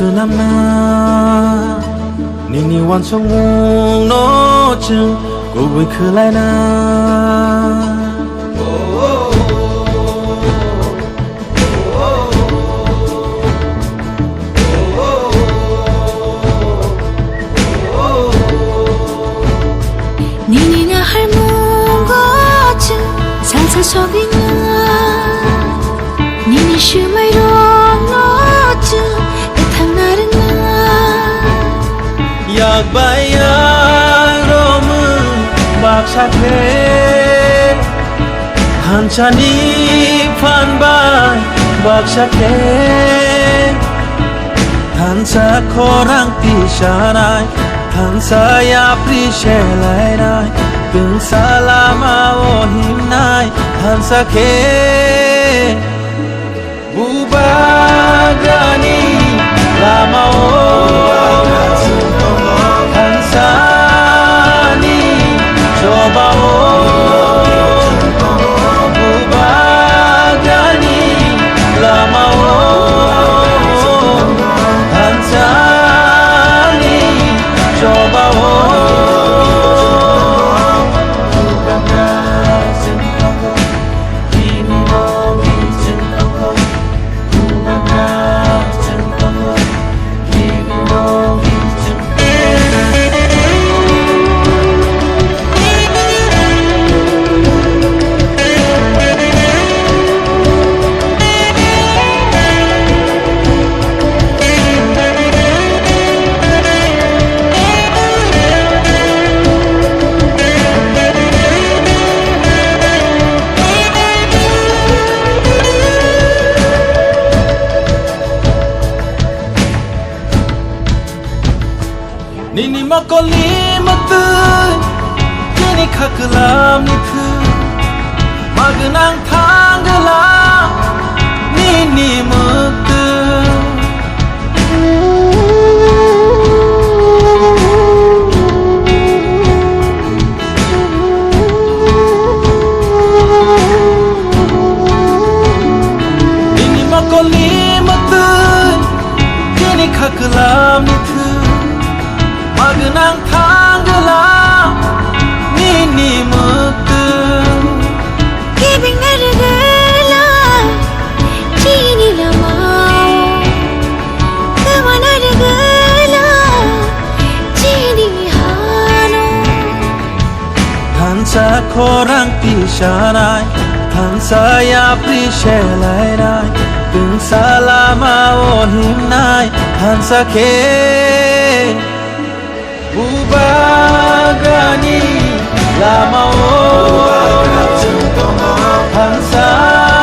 namna Nini wan song mung no chung Go wai khulai na Nini na har mung go chung Salsa shopping na Nini shu mai rong no chung Thang na rin na Yak bayang romu bak sakhe Hanchani phan bai bak sakhe Hansa korang pisharai Hansa ya prishelai rai Tung salama o himnai Hansa ke Bubagani lama o Hansani coba o Bubagani lama o Hansani coba o Nini makoli matu Kini khaklam ni thu Magnang thanglam Nini matu Nini makoli matu Kini khaklam ni thu Magnang thanglam Nini muktu Giving a regala Chini lamao Come on a regala Chini hano Hansa korang pisharai Hansa ya prishelai rai Tung salama o himnai Hansa ke Bubagani lama o Hansani